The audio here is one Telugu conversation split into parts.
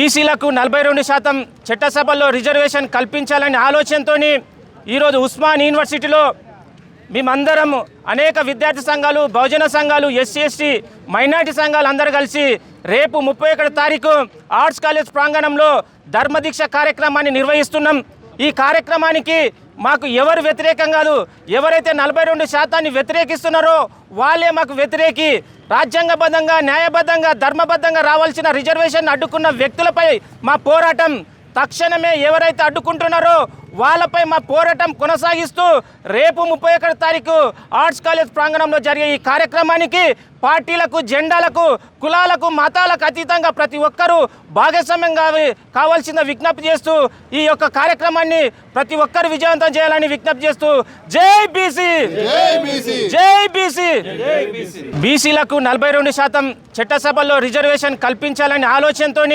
బీసీలకు 42% చట్టసభల్లో రిజర్వేషన్ కల్పించాలనే ఆలోచనతో ఈరోజు ఉస్మాన్ యూనివర్సిటీలో మేమందరం అనేక విద్యార్థి సంఘాలు, బహుజన సంఘాలు, ఎస్సీ ఎస్టీ మైనార్టీ సంఘాలు అందరూ కలిసి రేపు 31 తారీఖు ఆర్ట్స్ కాలేజ్ ప్రాంగణంలో ధర్మదీక్ష కార్యక్రమాన్ని నిర్వహిస్తున్నాం. ఈ కార్యక్రమానికి మాకు ఎవరు వ్యతిరేకం కాదు. ఎవరైతే 42% వ్యతిరేకిస్తున్నారో వాళ్ళే మాకు వ్యతిరేకి. రాజ్యాంగబద్ధంగా, న్యాయబద్ధంగా, ధర్మబద్ధంగా రావాల్సిన రిజర్వేషన్ అడ్డుకున్న వ్యక్తులపై మా పోరాటం తక్షణమే ఎవరైతే అడ్డుకుంటున్నారో వాళ్ళపై మా పోరాటం కొనసాగిస్తూ రేపు 31 తారీఖు ఆర్ట్స్ కాలేజ్ ప్రాంగణంలో జరిగే ఈ కార్యక్రమానికి పార్టీలకు, జెండాలకు, కులాలకు, మతాలకు అతీతంగా ప్రతి ఒక్కరూ భాగస్వామ్యం కావాల్సిన విజ్ఞప్తి చేస్తూ ఈ యొక్క కార్యక్రమాన్ని ప్రతి ఒక్కరు విజయవంతం చేయాలని విజ్ఞప్తి చేస్తూ జై బీసీ, జై బీసీ. బీసీలకు 42% చట్టసభల్లో రిజర్వేషన్ కల్పించాలనే ఆలోచనతో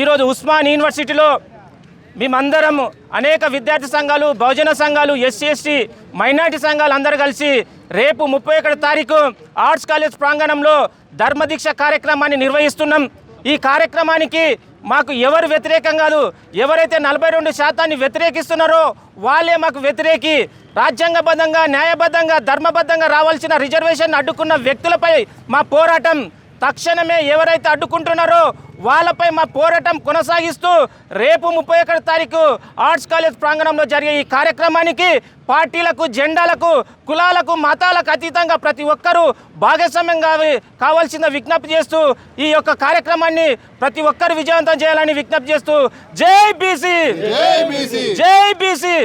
ఈరోజు ఉస్మాన్ యూనివర్సిటీలో మేమందరం అనేక విద్యార్థి సంఘాలు, బహుజన సంఘాలు, ఎస్సీ ఎస్టీ మైనార్టీ సంఘాలు అందరూ కలిసి రేపు 31 తారీఖు ఆర్ట్స్ కాలేజ్ ప్రాంగణంలో ధర్మదీక్ష కార్యక్రమాన్ని నిర్వహిస్తున్నాం. ఈ కార్యక్రమానికి మాకు ఎవరు వ్యతిరేకం కాదు. ఎవరైతే 42% వ్యతిరేకిస్తున్నారో వాళ్ళే మాకు వ్యతిరేకి. రాజ్యాంగబద్ధంగా, న్యాయబద్ధంగా, ధర్మబద్ధంగా రావాల్సిన రిజర్వేషన్ అడ్డుకున్న వ్యక్తులపై మా పోరాటం తక్షణమే ఎవరైతే అడ్డుకుంటున్నారో వాళ్ళపై మా పోరాటం కొనసాగిస్తూ రేపు 31 తారీఖు ఆర్ట్స్ కాలేజ్ ప్రాంగణంలో జరిగే ఈ కార్యక్రమానికి పార్టీలకు, జెండాలకు, కులాలకు, మతాలకు అతీతంగా ప్రతి ఒక్కరూ భాగస్వామ్యం కావాల్సిన విజ్ఞప్తి చేస్తూ ఈ యొక్క కార్యక్రమాన్ని ప్రతి ఒక్కరు విజయవంతం చేయాలని విజ్ఞప్తి చేస్తూ జై బీసీ, జై బీసీ.